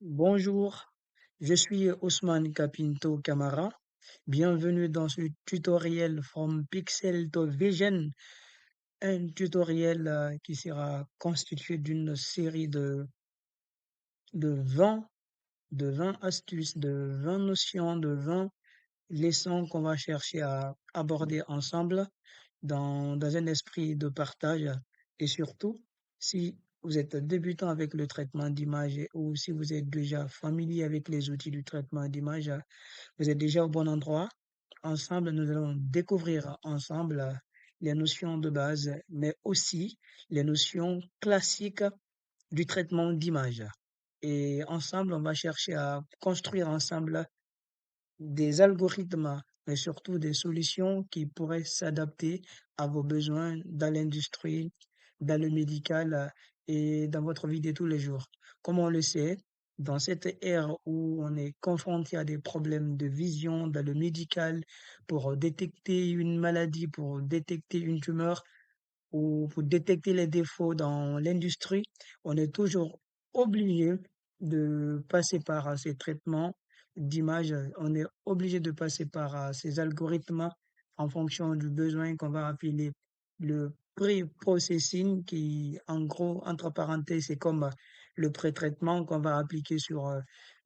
Bonjour, je suis Ousmane Capinto Camara. Bienvenue dans ce tutoriel from Pixel to Vision, un tutoriel qui sera constitué d'une série de 20, de 20 astuces, de 20 notions, de 20 leçons qu'on va chercher à aborder ensemble dans un esprit de partage. Et surtout, si vous êtes débutant avec le traitement d'image ou si vous êtes déjà familier avec les outils du traitement d'image, vous êtes déjà au bon endroit. Ensemble, nous allons découvrir ensemble les notions de base, mais aussi les notions classiques du traitement d'image. Et ensemble, on va chercher à construire ensemble des algorithmes, mais surtout des solutions qui pourraient s'adapter à vos besoins dans l'industrie, dans le médical et dans votre vie de tous les jours. Comme on le sait, dans cette ère où on est confronté à des problèmes de vision dans le médical pour détecter une maladie, pour détecter une tumeur ou pour détecter les défauts dans l'industrie, on est toujours obligé de passer par ces traitements d'image. On est obligé de passer par ces algorithmes en fonction du besoin qu'on va appeler le pre-processing qui, en gros, entre parenthèses, c'est comme le pré-traitement qu'on va appliquer sur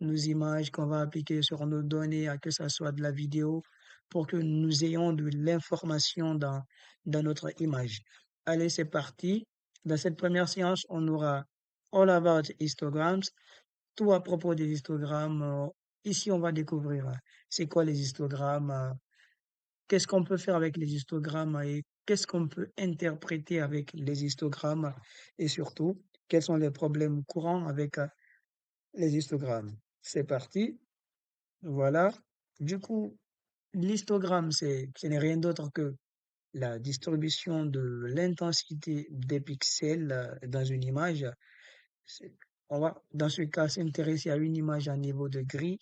nos images, qu'on va appliquer sur nos données, que ce soit de la vidéo, pour que nous ayons de l'information dans notre image. Allez, c'est parti. Dans cette première séance, on aura All About Histograms, tout à propos des histogrammes. Ici, on va découvrir c'est quoi les histogrammes, qu'est-ce qu'on peut faire avec les histogrammes et qu'est-ce qu'on peut interpréter avec les histogrammes et surtout, quels sont les problèmes courants avec les histogrammes. C'est parti. Voilà. Du coup, l'histogramme, ce n'est rien d'autre que la distribution de l'intensité des pixels dans une image. C'est- On va, dans ce cas, s'intéresser à une image à niveau de gris,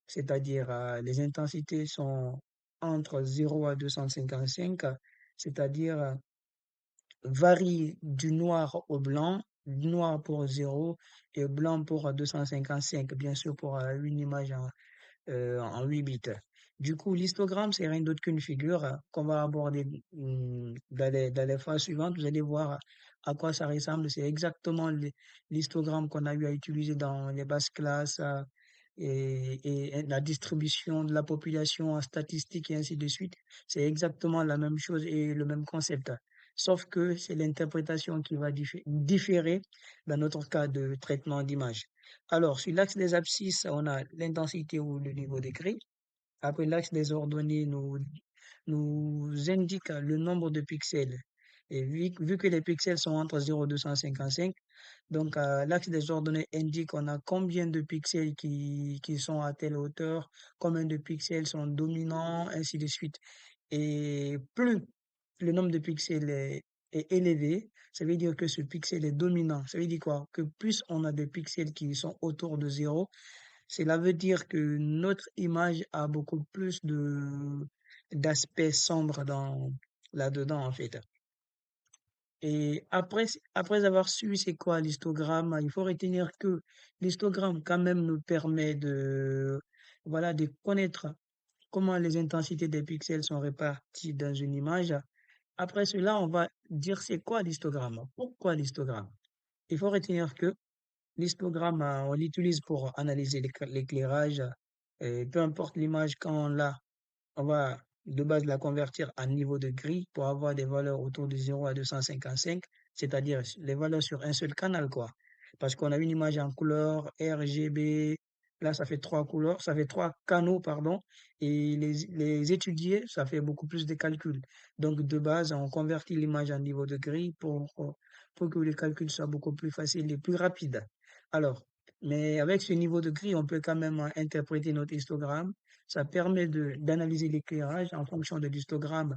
c'est-à-dire les intensités sont entre 0 à 255, c'est-à-dire varient du noir au blanc, noir pour 0 et blanc pour 255, bien sûr pour une image en 8 bits. Du coup, l'histogramme, c'est rien d'autre qu'une figure qu'on va aborder dans les phases suivantes. Vous allez voir à quoi ça ressemble. C'est exactement l'histogramme qu'on a eu à utiliser dans les basses classes et la distribution de la population en statistiques et ainsi de suite. C'est exactement la même chose et le même concept. Sauf que c'est l'interprétation qui va différer dans notre cas de traitement d'image. Alors, sur l'axe des abscisses, on a l'intensité ou le niveau de gris. Après, l'axe des ordonnées nous indique le nombre de pixels. Et vu que les pixels sont entre 0 et 255, donc l'axe des ordonnées indique on a combien de pixels qui sont à telle hauteur, combien de pixels sont dominants, ainsi de suite. Et plus le nombre de pixels est élevé, ça veut dire que ce pixel est dominant. Ça veut dire quoi? Que plus on a de pixels qui sont autour de 0, cela veut dire que notre image a beaucoup plus d'aspect sombre là-dedans, en fait. Et après avoir su c'est quoi l'histogramme, il faut retenir que l'histogramme quand même nous permet voilà, de connaître comment les intensités des pixels sont réparties dans une image. Après cela, on va dire c'est quoi l'histogramme. Pourquoi l'histogramme? Il faut retenir que l'histogramme, on l'utilise pour analyser l'éclairage. Peu importe l'image, quand on l'a, on va de base la convertir à niveau de gris pour avoir des valeurs autour de 0 à 255, c'est-à-dire les valeurs sur un seul canal, quoi. Parce qu'on a une image en couleur, RGB, là ça fait trois couleurs, ça fait trois canaux, pardon, et les étudier, ça fait beaucoup plus de calculs. Donc de base, on convertit l'image en niveau de gris pour que les calculs soient beaucoup plus faciles et plus rapides. Alors, mais avec ce niveau de gris, on peut quand même interpréter notre histogramme. Ça permet d'analyser l'éclairage en fonction de l'histogramme.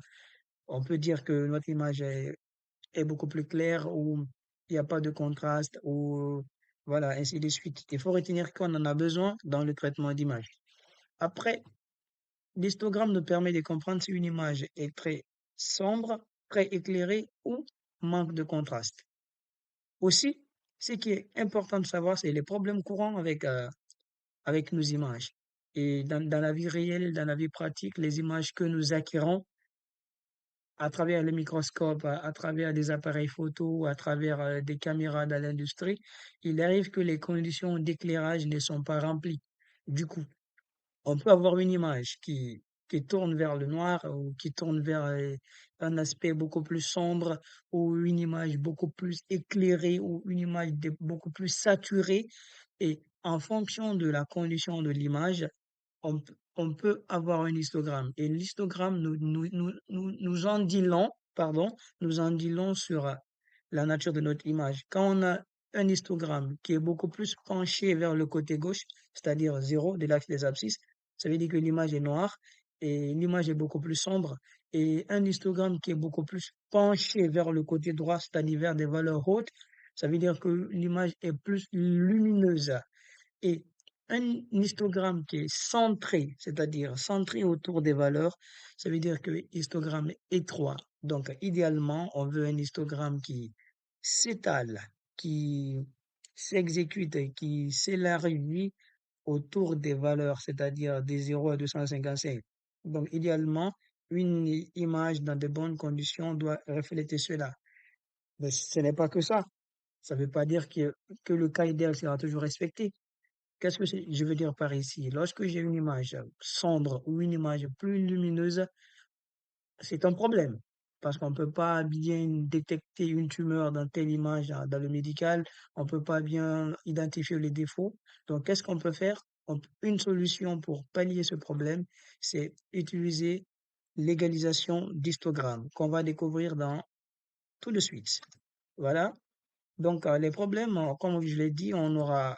On peut dire que notre image est beaucoup plus claire ou il n'y a pas de contraste ou voilà, ainsi de suite. Il faut retenir qu'on en a besoin dans le traitement d'image. Après, l'histogramme nous permet de comprendre si une image est très sombre, très éclairée ou manque de contraste. Aussi, Ce qui est important de savoir, c'est les problèmes courants avec nos images. Et dans la vie réelle, dans la vie pratique, les images que nous acquérons à travers le microscope, à travers des appareils photo, à travers des caméras dans l'industrie, il arrive que les conditions d'éclairage ne sont pas remplies. Du coup, on peut avoir une image qui tourne vers le noir ou qui tourne vers un aspect beaucoup plus sombre ou une image beaucoup plus éclairée ou une image beaucoup plus saturée. Et en fonction de la condition de l'image, on peut avoir un histogramme. Et l'histogramme nous en dit long, pardon, nous en dit long sur la nature de notre image. Quand on a un histogramme qui est beaucoup plus penché vers le côté gauche, c'est-à-dire 0 de l'axe des abscisses, ça veut dire que l'image est noire et l'image est beaucoup plus sombre. Et un histogramme qui est beaucoup plus penché vers le côté droit, c'est-à-dire vers des valeurs hautes, ça veut dire que l'image est plus lumineuse. Et un histogramme qui est centré, c'est-à-dire centré autour des valeurs, ça veut dire que histogramme étroit. Donc, idéalement, on veut un histogramme qui s'étale, qui s'exécute et qui s'élargit autour des valeurs, c'est-à-dire des 0 à 255. Donc, idéalement, une image dans de bonnes conditions doit refléter cela. Mais ce n'est pas que ça. Ça ne veut pas dire que le cas idéal sera toujours respecté. Qu'est-ce que je veux dire par ici? Lorsque j'ai une image sombre ou une image plus lumineuse, c'est un problème. Parce qu'on ne peut pas bien détecter une tumeur dans telle image dans le médical, on ne peut pas bien identifier les défauts. Donc, qu'est-ce qu'on peut faire? Une solution pour pallier ce problème, c'est utiliser l'égalisation d'histogrammes qu'on va découvrir dans tout de suite. Voilà. Donc, les problèmes, comme je l'ai dit, on va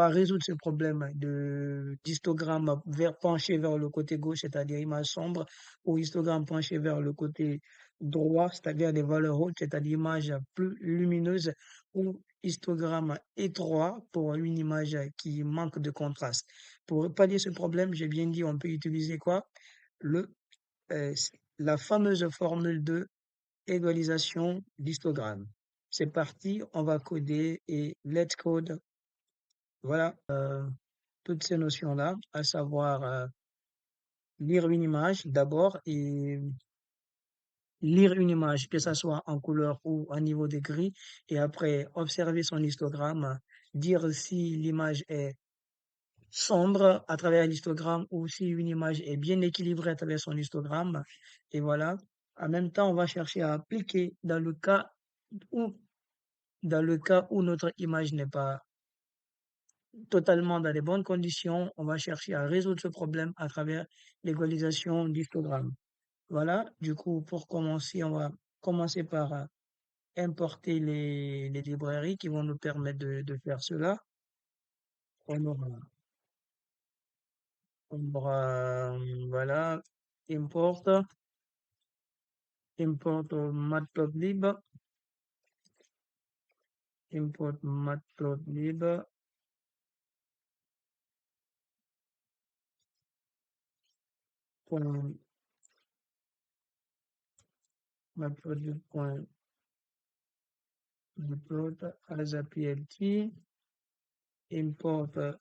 résoudre ce problème d'histogramme penché vers le côté gauche, c'est-à-dire image sombre, ou histogramme penché vers le côté droit, c'est-à-dire des valeurs hautes, c'est-à-dire image plus lumineuse, ou histogramme étroit pour une image qui manque de contraste. Pour pallier ce problème, j'ai bien dit, on peut utiliser quoi? Le, euh, la fameuse formule de égalisation d'histogramme. C'est parti, on va coder et let's code. Voilà, toutes ces notions-là, à savoir lire une image d'abord et lire une image, que ça soit en couleur ou à niveau de gris, et après observer son histogramme, dire si l'image est sombre à travers l'histogramme ou si une image est bien équilibrée à travers son histogramme. Et voilà. En même temps, on va chercher à appliquer où dans le cas où notre image n'est pas totalement dans les bonnes conditions, on va chercher à résoudre ce problème à travers l'égalisation d'histogramme. Voilà, du coup, pour commencer, on va commencer par importer les librairies qui vont nous permettre de faire cela. On aura, voilà, import, import matplotlib, import matplotlib, point, matplotlib.matplot as a plt, import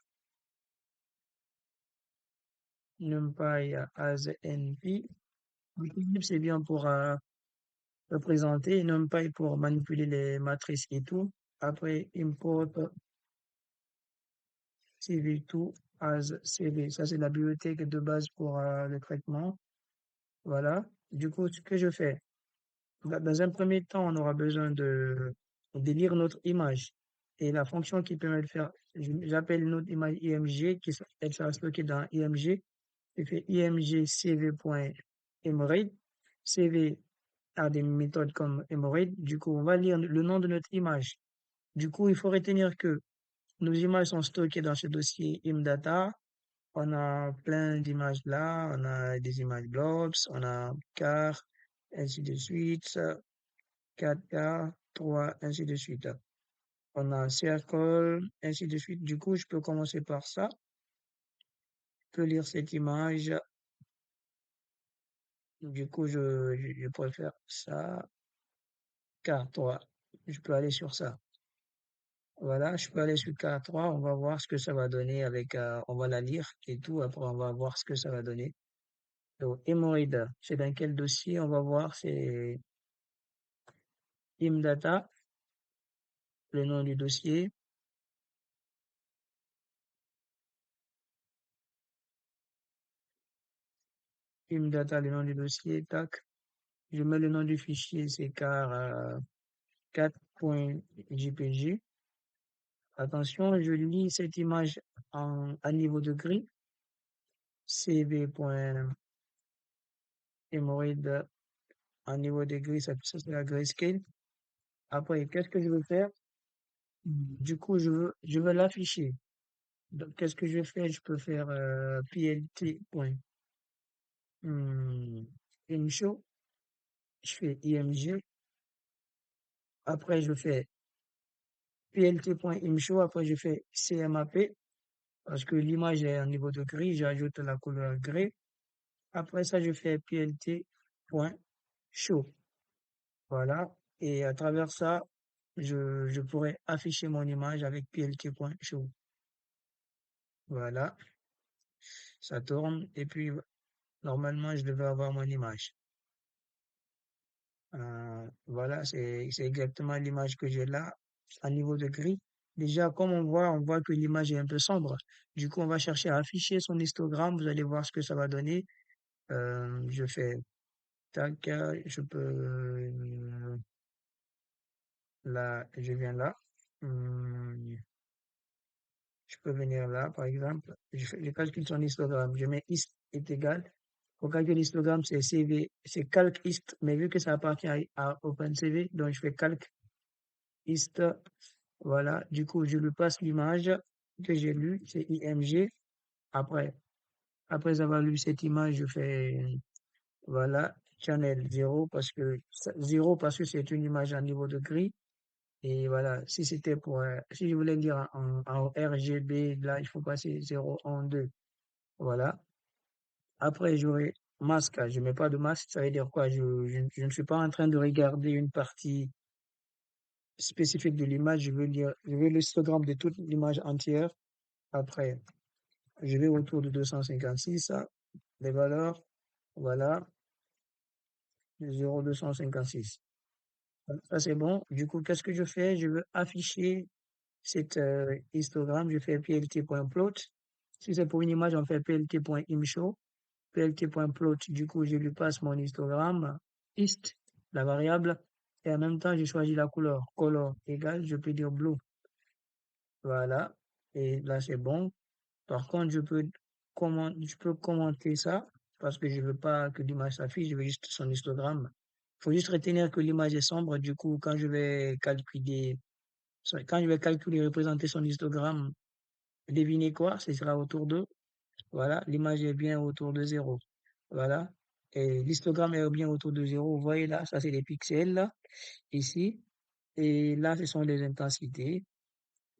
NumPy as NP. Matplotlib, c'est bien pour représenter, NumPy pour manipuler les matrices et tout. Après, import CV2 as CV. Ça, c'est la bibliothèque de base pour le traitement. Voilà. Du coup, ce que je fais, dans un premier temps, on aura besoin de lire notre image. Et la fonction qui permet de faire, j'appelle notre image IMG, elle sera stockée dans IMG. Je fais IMG CV.Hemorrhoid. CV a des méthodes comme Hemorrhoid. Du coup, on va lire le nom de notre image. Du coup, il faut retenir que nos images sont stockées dans ce dossier IMData. On a plein d'images là. On a des images blobs, on a car, ainsi de suite, 4K, 3, ainsi de suite. On a circle, ainsi de suite. Du coup, je peux commencer par ça. Je peux lire cette image. Du coup, je préfère ça. Car 3. Je peux aller sur ça. Voilà, je peux aller sur K3, on va voir ce que ça va donner avec, on va la lire et tout, après on va voir ce que ça va donner. Donc, hémorroïde, c'est dans quel dossier? On va voir, c'est IMData, le nom du dossier. IMData, le nom du dossier, tac. Je mets le nom du fichier, c'est car 4.jpg. Attention, je lis cette image à niveau de gris, cv.hémorroïde en niveau de gris, ça c'est la grayscale. Après, qu'est-ce que je veux faire? Du coup, je veux l'afficher. Donc, qu'est-ce que je fais? Je peux faire plt. Imshow. Je fais img. Après, je fais plt.imshow. Après, je fais cmap. Parce que l'image est en niveau de gris, j'ajoute la couleur gris. Après ça, je fais plt.show. Voilà. Et à travers ça, je pourrais afficher mon image avec plt.show. Voilà. Ça tourne. Et puis, normalement, je devais avoir mon image. Voilà, c'est exactement l'image que j'ai là, à niveau de gris. Déjà, comme on voit que l'image est un peu sombre. Du coup, on va chercher à afficher son histogramme. Vous allez voir ce que ça va donner. Je fais tac, je peux là, je viens là. Hum, je peux venir là, par exemple. Je calcule son histogramme. Je mets ist est égal. Pour calculer l'histogramme, c'est CV, c'est calc ist, mais vu que ça appartient à OpenCV, donc je fais calc ist. Voilà. Du coup, je lui passe l'image que j'ai lue, c'est IMG. Après, après avoir lu cette image, je fais, voilà, channel 0 0 parce que c'est une image en niveau de gris. Et voilà, si c'était pour, si je voulais dire en RGB, là, il faut passer 0, 1, 2. Voilà. Après, j'aurai masque. Je mets pas de masque. Ça veut dire quoi? Je ne suis pas en train de regarder une partie spécifique de l'image. Je veux l'histogramme de toute l'image entière. Après, je vais autour de 256, ça, les valeurs. Voilà. 0,256. Ça, c'est bon. Du coup, qu'est-ce que je fais? Je veux afficher cet histogramme. Je fais plt.plot. Si c'est pour une image, on fait plt.imshow. Plt.plot. Du coup, je lui passe mon histogramme. Hist, la variable. Et en même temps, je choisis la couleur. Color égale, je peux dire blue. Voilà. Et là, c'est bon. Par contre, je peux commenter ça parce que je veux pas que l'image s'affiche, je veux juste son histogramme. Faut juste retenir que l'image est sombre. Du coup, quand je vais calculer, représenter son histogramme, devinez quoi? Ce sera autour de, voilà, l'image est bien autour de 0. Voilà. Et l'histogramme est bien autour de 0. Vous voyez là, ça c'est les pixels, là, ici. Et là, ce sont les intensités.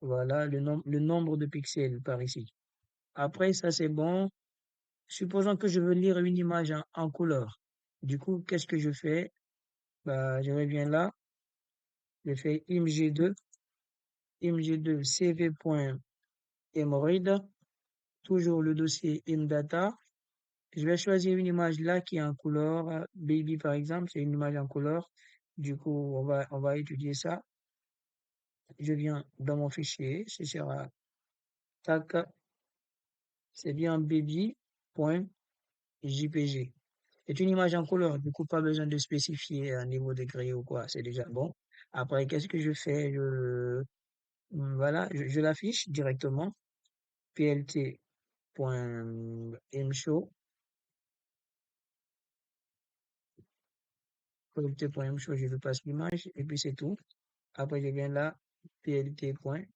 Voilà, le nombre de pixels par ici. Après, ça c'est bon. Supposons que je veux lire une image en couleur. Du coup, qu'est-ce que je fais? Bah, je reviens là, je fais img2, img2 cv.hémorroïde, toujours le dossier imdata. Je vais choisir une image là qui est en couleur, baby par exemple, c'est une image en couleur. Du coup, on va étudier ça. Je viens dans mon fichier, ce sera tac, c'est bien baby.jpg. C'est une image en couleur, du coup, pas besoin de spécifier un niveau de gris ou quoi, c'est déjà bon. Après, qu'est-ce que je fais? Voilà, je l'affiche directement. plt.mshow, plt.mshow, je lui passe l'image, et puis c'est tout. Après, je viens là, plt.show.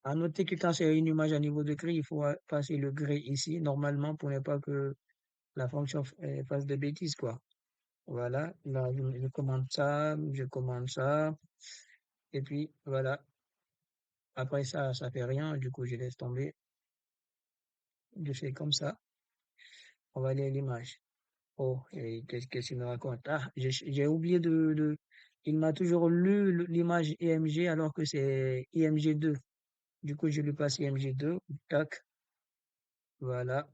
À noter que quand c'est une image à niveau de gris, il faut passer le gris ici, normalement, pour ne pas que la fonction fasse des bêtises, quoi. Voilà, là, je commande ça, et puis voilà. Après ça, ça fait rien, du coup, je laisse tomber. Je fais comme ça. On va lire l'image. Oh, et qu'est-ce qu'il me raconte? Ah, j'ai oublié Il m'a toujours lu l'image IMG alors que c'est IMG2. Du coup, je lui passe IMG2. Tac, voilà.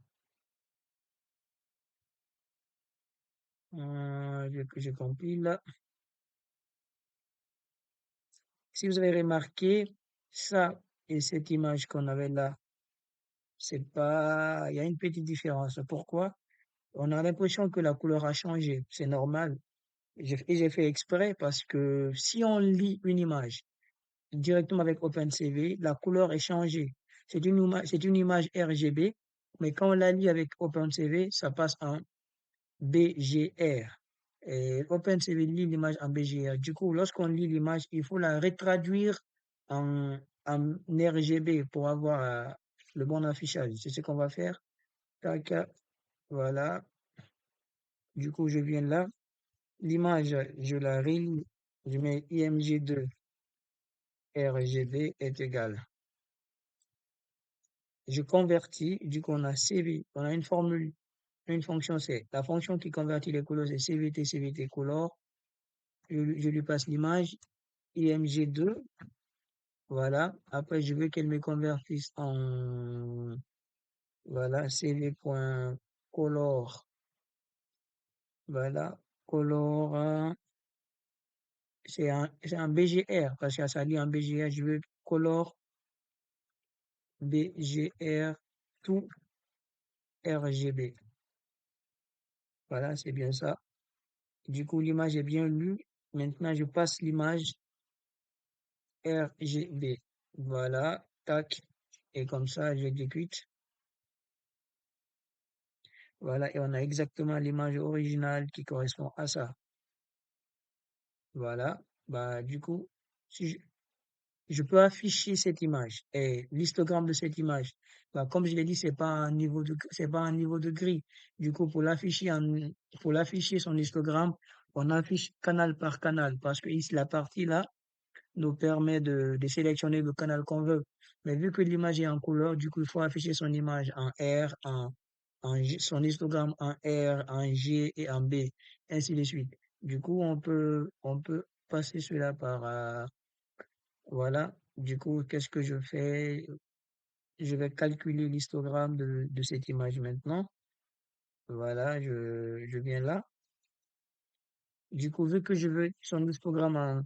Je compile. Si vous avez remarqué, ça et cette image qu'on avait là, c'est pas, il y a une petite différence. Pourquoi? On a l'impression que la couleur a changé. C'est normal. Et j'ai fait exprès parce que si on lit une image directement avec OpenCV, la couleur est changée. C'est une image RGB, mais quand on la lit avec OpenCV, ça passe en BGR. Et OpenCV lit l'image en BGR. Du coup, lorsqu'on lit l'image, il faut la retraduire en RGB pour avoir le bon affichage. C'est ce qu'on va faire. Tac, voilà. Du coup, je viens là. L'image, je la relis. Je mets IMG2 RGB est égal. Je convertis. Du coup, on a CV. On a une formule, une fonction, c'est la fonction qui convertit les couleurs, c'est CVT color. Je lui passe l'image IMG2. Voilà. Après, je veux qu'elle me convertisse en, voilà, cv.color. Voilà. Color, c'est un BGR, parce que ça lit en BGR. Je veux color BGR tout RGB. Voilà, c'est bien ça. Du coup, l'image est bien lue. Maintenant, je passe l'image RGB. Voilà. Tac. Et comme ça, j'exécute. Voilà. Et on a exactement l'image originale qui correspond à ça. Voilà. Bah, du coup, si je peux afficher cette image et l'histogramme de cette image. Bah, comme je l'ai dit, c'est pas un niveau de gris. Du coup, pour l'afficher son histogramme, on affiche canal par canal parce que ici, la partie là nous permet de sélectionner le canal qu'on veut. Mais vu que l'image est en couleur, du coup, il faut afficher son image en R, son histogramme en R, en G et en B, ainsi de suite. Du coup, on peut passer cela par, voilà. Du coup, qu'est-ce que je fais? Je vais calculer l'histogramme de cette image maintenant. Voilà, je viens là. Du coup, vu que je veux son histogramme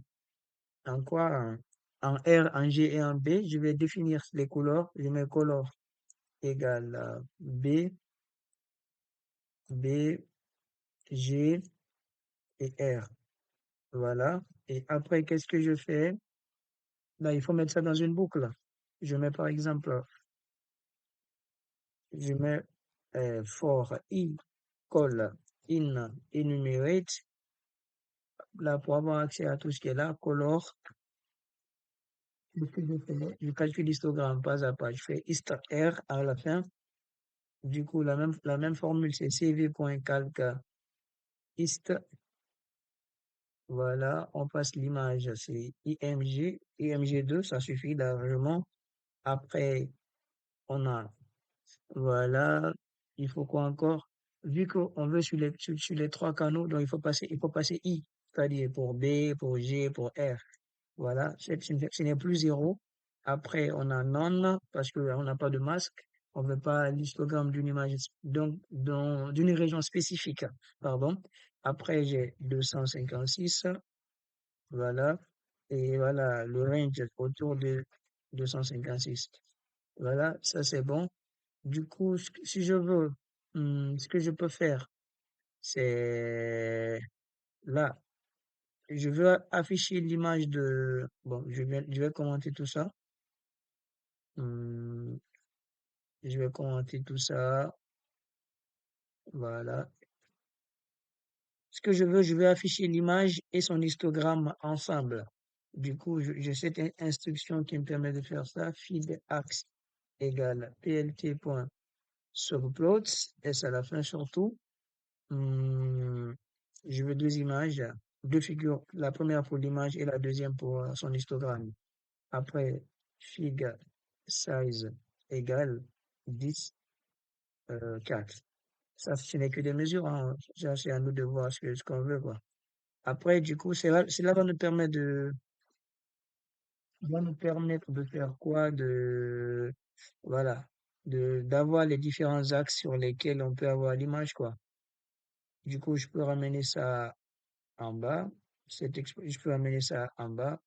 en quoi? En R, en G et en B, je vais définir les couleurs. Je mets color égale B, B, G et R. Voilà. Et après, qu'est-ce que je fais? Là, il faut mettre ça dans une boucle. Je mets par exemple, je mets for I, call, in, enumerate. Là, pour avoir accès à tout ce qui est là, color, ce que je fais, je calcule l'histogramme pas à pas. Je fais hist R à la fin. Du coup, la même formule, c'est cv.calc hist. Voilà, on passe l'image, c'est IMG, IMG2, ça suffit largement. Après, on a, voilà, il faut quoi encore? Vu qu'on veut sur les trois canaux, donc il faut passer I, c'est-à-dire pour B, pour G, pour R. Voilà, ce n'est plus zéro. Après, on a non, parce qu'on n'a pas de masque. On veut pas l'histogramme d'une image, donc, d'une région spécifique, pardon. Après, j'ai 256, voilà. Et voilà, le range est autour de 256. Voilà, ça c'est bon. Du coup, si je veux, ce que je peux faire, c'est là, je veux afficher l'image de, bon, je vais commenter tout ça. Hum, je vais commenter tout ça. Voilà. Ce que je veux, je vais afficher l'image et son histogramme ensemble. Du coup, j'ai cette instruction qui me permet de faire ça. Feed axe égale plt.subplots, S à la fin surtout. Hum, je veux deux images, deux figures, la première pour l'image et la deuxième pour son histogramme. Après, fig size égale 10, 4. Ça, ce n'est que des mesures, hein. Ça, c'est à nous de voir ce qu'on veut, quoi. Après, du coup, cela va nous permettre de faire quoi? Voilà, d'avoir les différents axes sur lesquels on peut avoir l'image, quoi. Du coup, je peux ramener ça en bas. Je peux ramener ça en bas.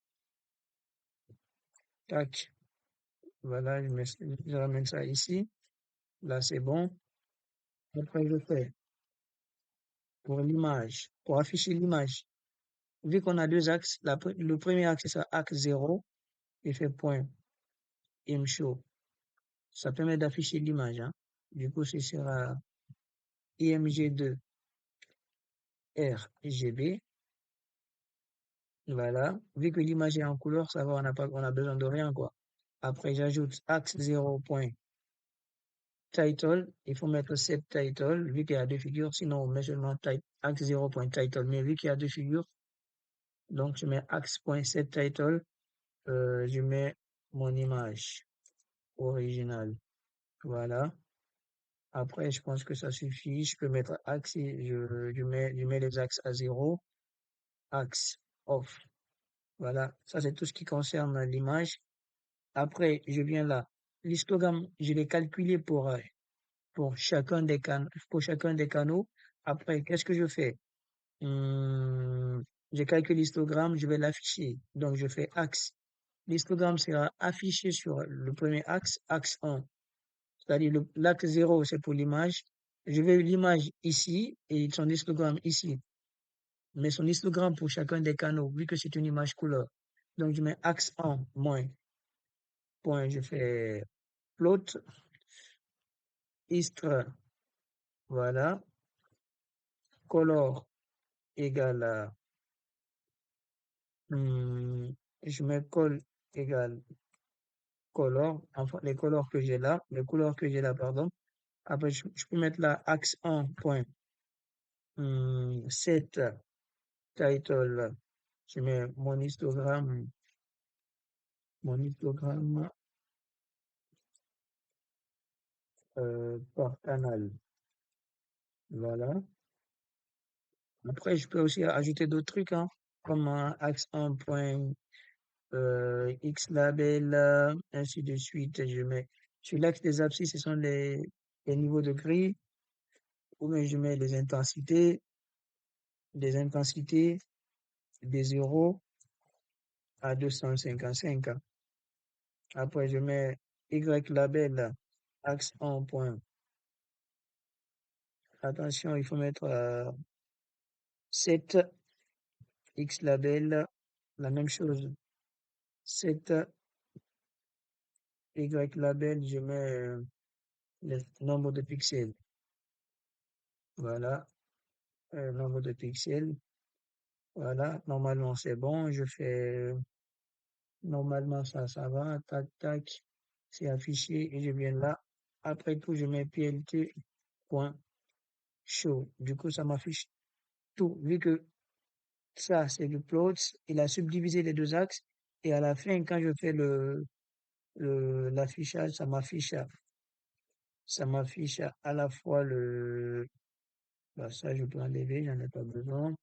Tac. Voilà, je ramène ça ici. Là, c'est bon. Après, je fais pour l'image, pour afficher l'image. Vu qu'on a deux axes, le premier axe, c'est ça, axe 0, il fait point, show. Ça permet d'afficher l'image, hein. Du coup, ce sera IMG2 RGB. Voilà. Vu que l'image est en couleur, ça va, on a besoin de rien, quoi. Après, j'ajoute axe 0 point title. Il faut mettre set title, vu qu'il y a deux figures. Sinon, on met seulement axe 0 point title. Mais vu qu'il y a deux figures, donc je mets axe point set title. Je mets mon image originale. Voilà. Après, je pense que ça suffit. Je peux mettre axe et je mets les axes à 0. Axe off. Voilà. Ça, c'est tout ce qui concerne l'image. Après, je viens là. L'histogramme, je l'ai calculé pour chacun des canaux. Après, qu'est-ce que je fais? Je calcule l'histogramme, je vais l'afficher. Donc, je fais axe. L'histogramme sera affiché sur le premier axe, axe 1. C'est-à-dire l'axe 0, c'est pour l'image. Je vais l'image ici et son histogramme ici. Mais son histogramme pour chacun des canaux, vu que c'est une image couleur. Donc, je mets axe 1 moins point, je fais plot, histre, voilà, color égale à, je mets col égale color, enfin, les couleurs que j'ai là, pardon. Après, je peux mettre là axe 1 point, set title, je mets mon histogramme par canal. Voilà. Après, je peux aussi ajouter d'autres trucs, hein, comme un axe 1 point, X label, ainsi de suite. Je mets sur l'axe des abscisses, ce sont les niveaux de gris, ou bien je mets des intensités des 0 à 255. Après, je mets Y label, axe 1 point. Attention, il faut mettre 7 X label, la même chose. 7 Y label, je mets le nombre de pixels. Voilà, nombre de pixels. Voilà, normalement c'est bon. Normalement ça va. Tac, tac, c'est affiché et je viens là. Après tout, je mets plt.show. Du coup, ça m'affiche tout. Vu que ça, c'est du plot, il a subdivisé les deux axes. Et à la fin, quand je fais l'affichage, ça m'affiche à la fois bah, ça, je peux enlever, j'en ai pas besoin.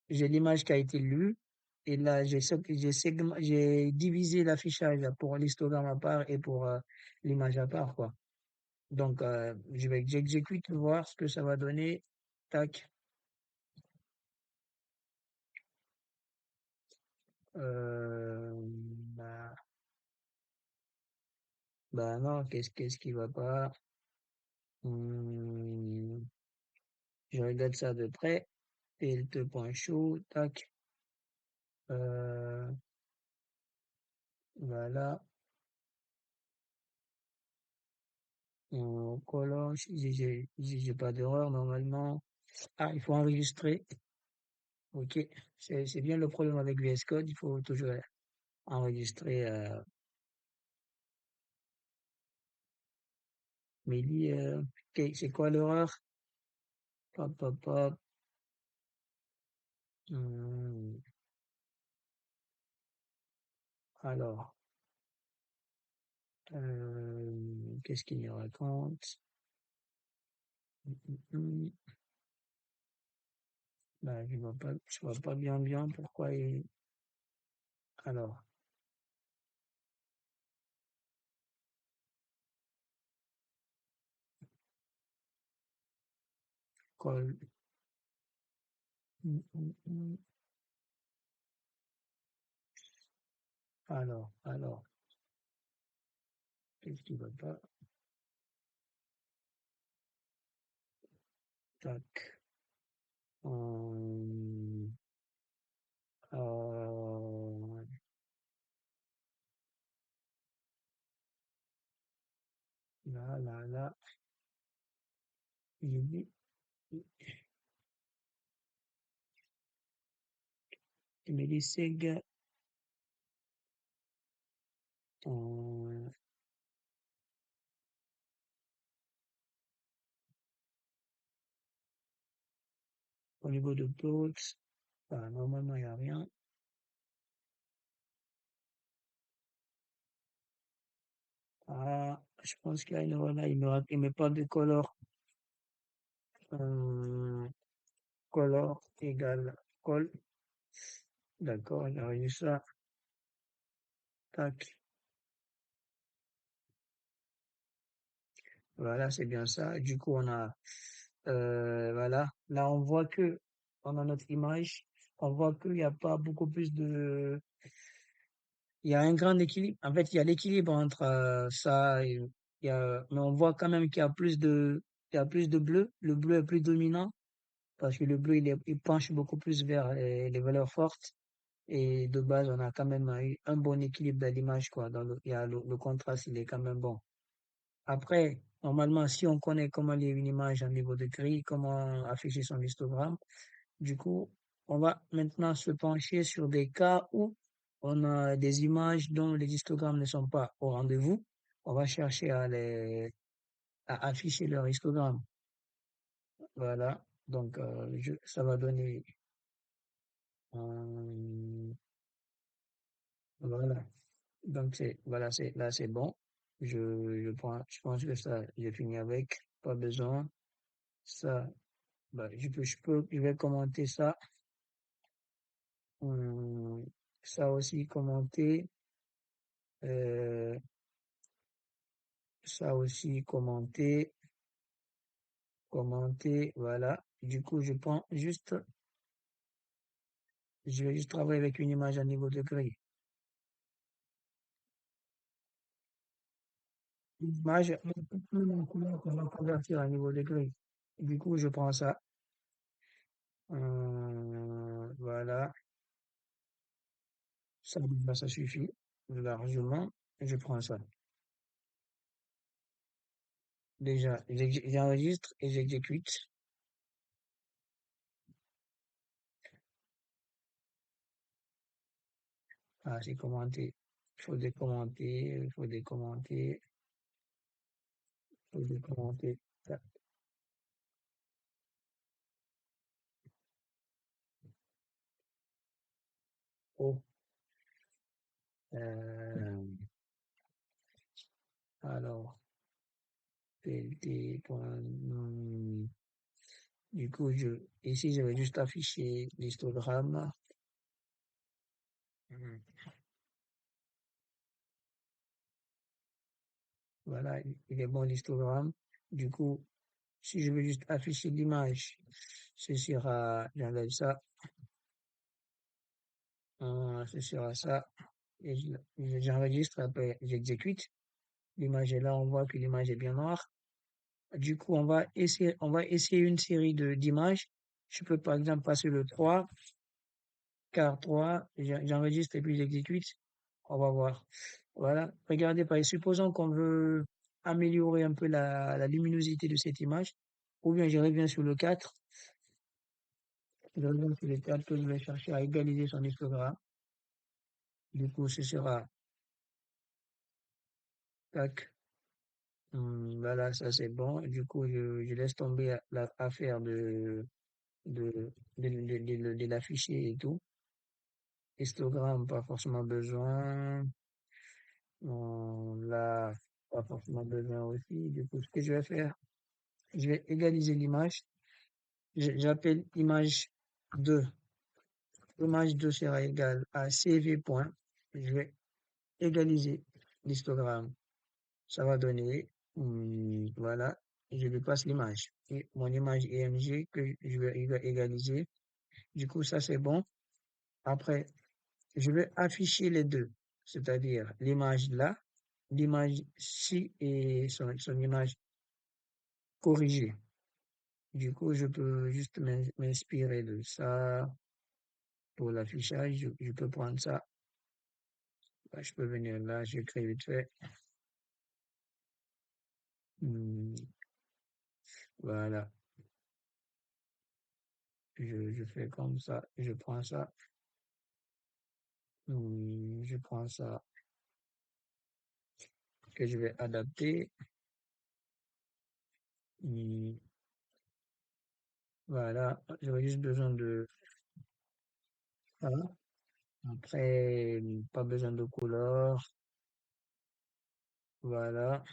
J'ai l'image qui a été lue. Et là, j'ai divisé l'affichage pour l'histogramme à part et pour l'image à part, quoi. Donc, j'exécute, voir ce que ça va donner. Tac. Euh, bah, bah non, qu'est-ce qui va pas? Hum, je regarde ça de près. Plt.show, tac. Euh, voilà. Color, j'ai pas d'erreur normalement. Ah, il faut enregistrer. Ok, c'est bien le problème avec VS Code, il faut toujours enregistrer. Mais ok, c'est quoi l'erreur? Hop, hop, hop. Hum, alors, qu'est-ce qu'il me raconte? Hum, hum, hum. Bah, je vois pas bien bien pourquoi alors, col, hum. Alors, qu'est-ce qui va pas? Tac. Hum, euh, là, j'ai dit, il me dit Sega, euh, au niveau de Plots, bah, normalement, il n'y a rien. Ah, je pense qu'il y a une erreur là, il me parle de euh, color égale col. D'accord, il a eu ça. Tac. Voilà, c'est bien ça. Du coup, voilà. Là, on a notre image. On voit qu'il n'y a pas beaucoup plus il y a un grand équilibre. En fait, il y a l'équilibre entre ça et mais on voit quand même il y a plus de bleu. Le bleu est plus dominant parce que le bleu, il penche beaucoup plus vers les valeurs fortes. Et de base, on a quand même eu un bon équilibre dans l'image, quoi. Il y a le contraste, il est quand même bon. Après, normalement, si on connaît comment lire une image en niveau de gris, comment afficher son histogramme, du coup, on va maintenant se pencher sur des cas où on a des images dont les histogrammes ne sont pas au rendez-vous. On va chercher à afficher leur histogramme. Voilà. Donc, ça va donner, euh, voilà. Donc, là, c'est bon. Je pense que ça, j'ai fini avec. Pas besoin. Ça, bah, je vais commenter ça. Hum, ça aussi commenter. Euh, ça aussi commenter, voilà. Du coup, je vais juste travailler avec une image à niveau de grille. Une image un peu plus en couleur qu'on va convertir à niveau de grille. Du coup, je prends ça. Voilà. Ça suffit largement. Je prends ça. Déjà, j'enregistre et j'exécute. Ah, c'est commenté. Il faut décommenter, il faut décommenter, il faut décommenter. Tac. Oh, euh, alors, du coup, ici, je vais juste afficher l'histogramme. Mhm. Voilà, il est bon l'histogramme. Du coup, si je veux juste afficher l'image, j'enlève ça, ce sera ça, et j'enregistre, après j'exécute. L'image est là, on voit que l'image est bien noire. Du coup, on va essayer une série d'images. Je peux par exemple passer le 3, car 3, j'enregistre et puis j'exécute. On va voir. Voilà. Regardez par ici. Supposons qu'on veut améliorer un peu la luminosité de cette image. Ou bien je reviens sur le 4. Je reviens sur le 4 que je vais chercher à égaliser son histogramme. Du coup, ce sera, tac. Voilà, ça c'est bon. Du coup, je laisse tomber l'affaire de l'afficher et tout. Histogramme, pas forcément besoin. Là, pas forcément besoin aussi. Du coup, ce que je vais faire, je vais égaliser l'image. J'appelle image 2. L'image 2 sera égale à CV point. Je vais égaliser l'histogramme. Ça va donner, voilà, je lui passe l'image. Et mon image IMG que je vais égaliser. Du coup, ça c'est bon. Après, je vais afficher les deux, c'est-à-dire l'image là, l'image ci et son image corrigée. Du coup, je peux juste m'inspirer de ça pour l'affichage. Je peux prendre ça. Bah, je peux venir là, j'écris vite fait. Hmm, voilà, je fais comme ça, je prends ça, je prends ça que je vais adapter. Hmm, voilà, j'aurais juste besoin de ça. Après, pas besoin de couleur. Voilà,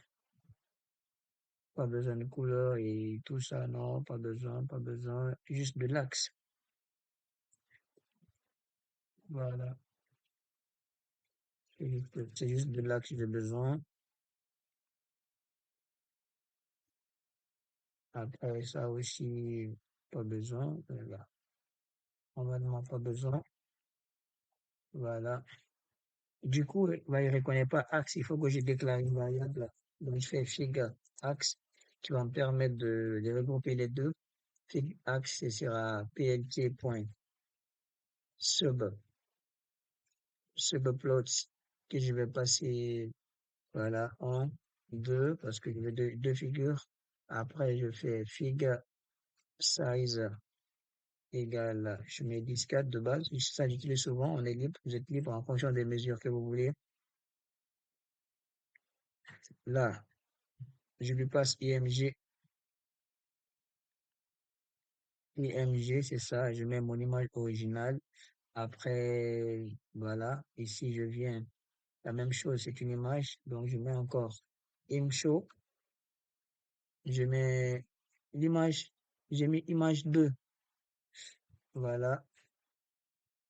pas besoin de couleur et tout ça, non, pas besoin, pas besoin. Juste de l'axe. Voilà, c'est juste de l'axe que j'ai besoin. Après ça aussi, pas besoin. Voilà, normalement pas besoin. Voilà. Du coup, il reconnaît pas axe. Il faut que je déclare une variable. Donc, je fais fig axe qui va me permettre de regrouper les deux. Fig axe, ce sera plt.sub, subplots que je vais passer, voilà, en deux, parce que je veux deux figures. Après, je fais fig size égale, je mets 10,4 de base. Ça, j'utilise souvent. On est libre. Vous êtes libre en fonction des mesures que vous voulez. Là, je lui passe IMG. IMG, c'est ça. Je mets mon image originale. Après, voilà. Ici, je viens. La même chose, c'est une image. Donc, je mets encore ImShow. Je mets l'image. J'ai mis image 2. Voilà.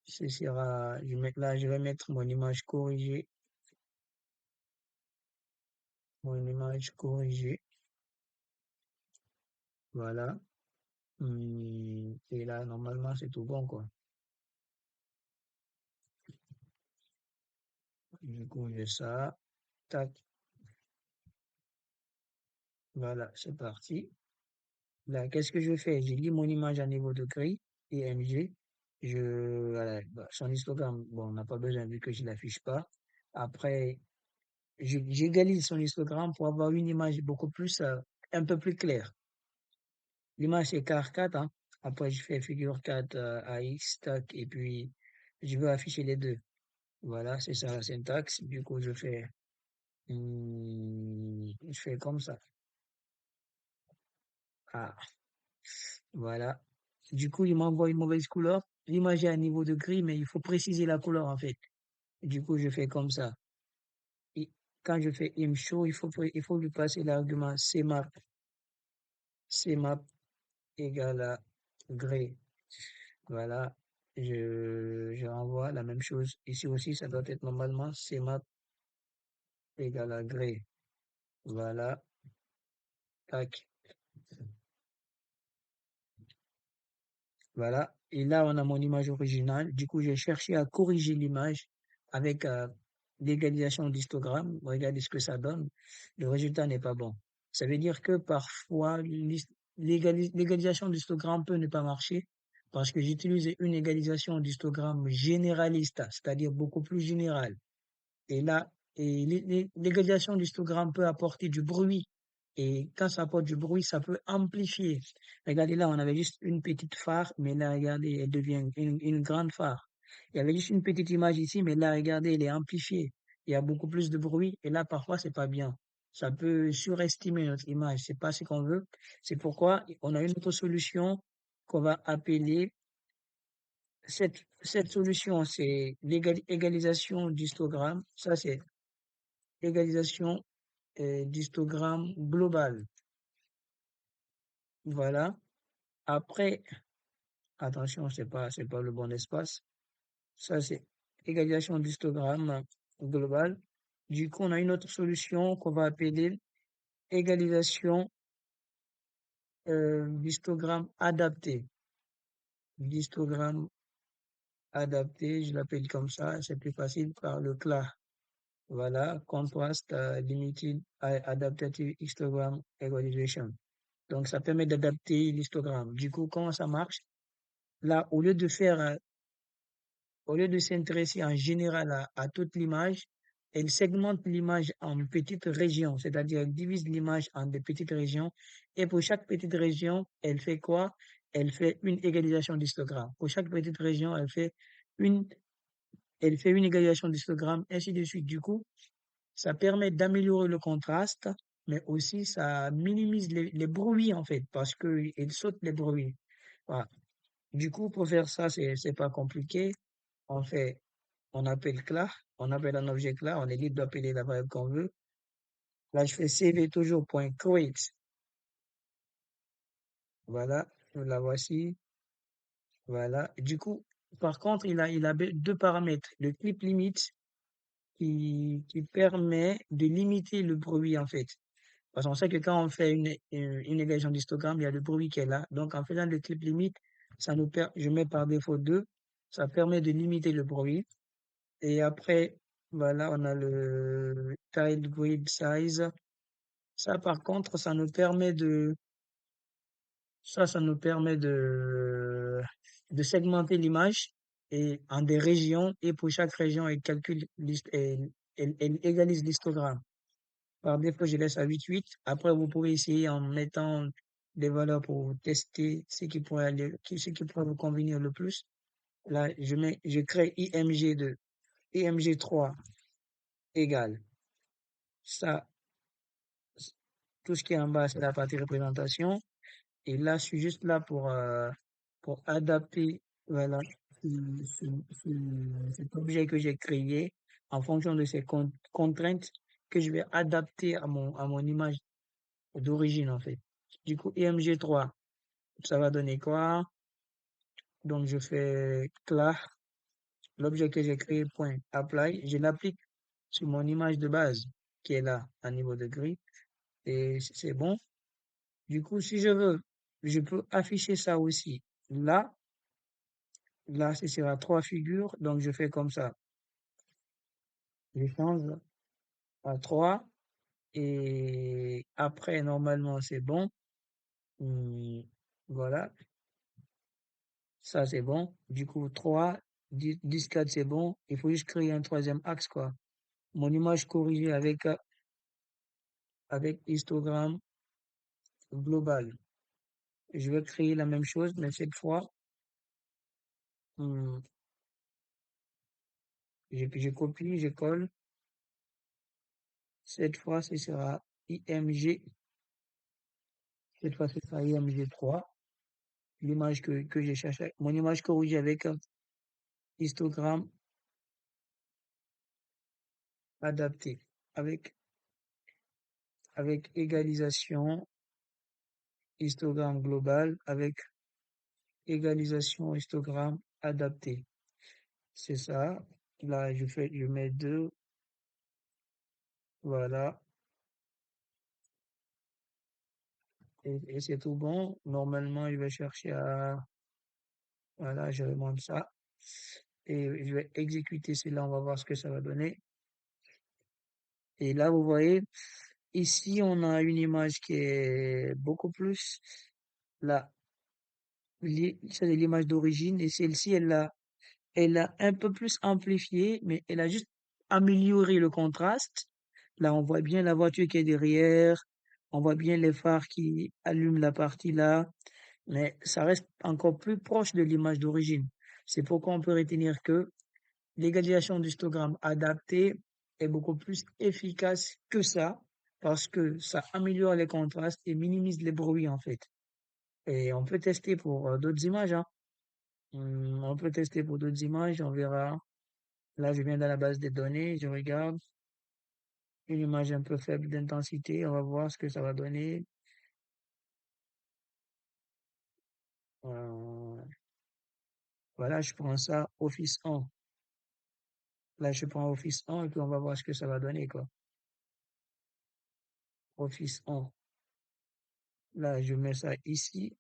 Ce sera, là, je vais mettre mon image corrigée. Mon image corrigée. Voilà. Et là, normalement, c'est tout bon, quoi. Du coup, j'ai ça. Tac. Voilà, c'est parti. Là, qu'est-ce que je fais? J'ai mis mon image à niveau de gris, IMG. Voilà, bah, son histogramme, bon, on n'a pas besoin vu que je l'affiche pas. Après, j'égalise son histogramme pour avoir une image beaucoup plus, un peu plus claire. L'image c'est car 4, hein. Après, je fais figure 4 AX, tac, et puis je veux afficher les deux. Voilà, c'est ça la syntaxe. Du coup, je fais comme ça. Ah, voilà. Du coup, il m'envoie une mauvaise couleur. L'image est à niveau de gris, mais il faut préciser la couleur en fait. Du coup, je fais comme ça. Et quand je fais ImShow, il faut lui passer l'argument CMap égale à gray. Voilà. Je renvoie la même chose. Ici aussi, ça doit être normalement CMap égale à gray. Voilà. Tac. Voilà. Et là, on a mon image originale. Du coup, j'ai cherché à corriger l'image avec l'égalisation d'histogramme. Regardez ce que ça donne. Le résultat n'est pas bon. Ça veut dire que parfois, l'égalisation d'histogramme peut ne pas marcher parce que j'utilise une égalisation d'histogramme généraliste, c'est-à-dire beaucoup plus générale. Et là, l'égalisation d'histogramme peut apporter du bruit. Et quand ça apporte du bruit, ça peut amplifier. Regardez là, on avait juste une petite phare, mais là, regardez, elle devient une grande phare. Il y avait juste une petite image ici, mais là, regardez, elle est amplifiée. Il y a beaucoup plus de bruit. Et là, parfois, c'est pas bien. Ça peut surestimer notre image. C'est pas ce qu'on veut. C'est pourquoi on a une autre solution qu'on va appeler cette solution, c'est l'égalisation d'histogramme. Ça, c'est égalisation d'histogramme global. Voilà. Après, Attention, c'est pas le bon espace. Ça, c'est égalisation d'histogramme global. Du coup, on a une autre solution qu'on va appeler égalisation d'histogramme adapté. L'histogramme adapté, je l'appelle comme ça, c'est plus facile par le CLA. Voilà, Contrast Limited Adaptative Histogram Equalization. Donc, ça permet d'adapter l'histogramme. Du coup, comment ça marche? Là, au lieu de s'intéresser en général à toute l'image, elle segmente l'image en petites régions, c'est-à-dire elle divise l'image en des petites régions. Et pour chaque petite région, elle fait quoi? Elle fait une égalisation d'histogramme. Pour chaque petite région, une, elle fait une égalisation d'histogramme, ainsi de suite. Du coup, ça permet d'améliorer le contraste, mais aussi ça minimise les bruits en fait, parce que il saute les bruits. Voilà. Du coup, pour faire ça, c'est pas compliqué. On fait, on appelle CLA, on appelle un objet CLA, on est libre d'appeler la variable qu'on veut. Là, je fais CV toujours.create. Voilà, la voici. Voilà. Du coup, par contre, il a deux paramètres. Le clip limit qui permet de limiter le bruit en fait. Parce qu'on sait que quand on fait une égalisation d'histogramme, il y a le bruit qui est là. Donc, en faisant le clip limite, je mets par défaut 2. Ça permet de limiter le bruit. Et après, voilà, on a le tile grid size. Ça, par contre, ça nous permet de segmenter l'image et en des régions. Et pour chaque région, elle égalise l'histogramme. Par défaut, je laisse à 8,8. Après, vous pouvez essayer en mettant des valeurs pour tester ce qui pourrait vous convenir le plus. Là, je crée IMG2, IMG3 égale. Ça, tout ce qui est en bas, c'est la partie représentation. Et là, je suis juste là pour adapter, voilà, cet objet que j'ai créé en fonction de ces contraintes que je vais adapter à mon image d'origine, en fait. Du coup, IMG3, ça va donner quoi? Donc, je fais CLA, l'objet que j'ai créé, point apply, je l'applique sur mon image de base qui est là, à niveau de gris, et c'est bon. Du coup, si je veux, je peux afficher ça aussi. Là, ce sera trois figures, donc je fais comme ça. Je change à trois, et après, normalement, c'est bon. Hum, voilà. Ça, c'est bon. Du coup, 3, 10, 4, c'est bon. Il faut juste créer un troisième axe, quoi. Mon image corrigée avec histogramme global. Je vais créer la même chose, mais cette fois, hum, je copie, je colle. Cette fois, ce sera IMG. Cette fois, ce sera IMG3. L'image que j'ai cherché. Mon image corrigée avec un histogramme adapté. Avec, avec égalisation, histogramme global, avec égalisation, histogramme adapté. C'est ça. Là, je mets 2. Voilà. Et c'est tout bon. Normalement, je vais chercher voilà, je remonte ça. Et je vais exécuter cela. On va voir ce que ça va donner. Et là, vous voyez, ici, on a une image qui est beaucoup plus, là, c'est l'image d'origine. Et celle-ci, elle a un peu plus amplifié, mais elle a juste amélioré le contraste. Là, on voit bien la voiture qui est derrière. On voit bien les phares qui allument la partie là. Mais ça reste encore plus proche de l'image d'origine. C'est pourquoi on peut retenir que l'égalisation d'histogramme adapté est beaucoup plus efficace que ça, parce que ça améliore les contrastes et minimise les bruits, en fait. Et on peut tester pour d'autres images, hein. On peut tester pour d'autres images, on verra. Là, je viens dans la base des données, je regarde une image un peu faible d'intensité, on va voir ce que ça va donner. Euh, Voilà, je prends ça, Office 1. Là, je prends Office 1 et puis on va voir ce que ça va donner, quoi. Office 1. Là, je mets ça ici.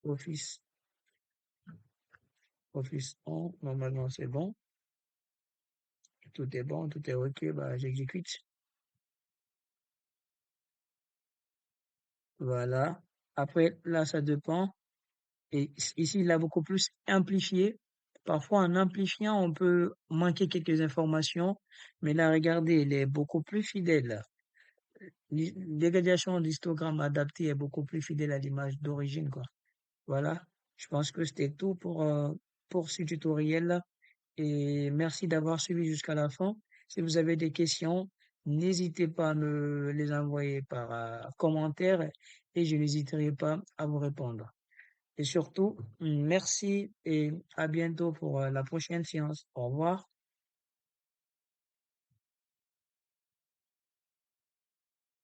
Office, Office 1. Normalement, c'est bon. Tout est bon, tout est OK. Bah, j'exécute. Voilà. Après, là, ça dépend. Et ici, il a beaucoup plus amplifié. Parfois, en amplifiant, on peut manquer quelques informations. Mais là, regardez, il est beaucoup plus fidèle. L'égalisation d'histogramme adapté est beaucoup plus fidèle à l'image d'origine, quoi. Voilà. Je pense que c'était tout pour ce tutoriel-là. Et merci d'avoir suivi jusqu'à la fin. Si vous avez des questions, n'hésitez pas à me les envoyer par commentaire et je n'hésiterai pas à vous répondre. Et surtout, merci et à bientôt pour la prochaine séance. Au revoir.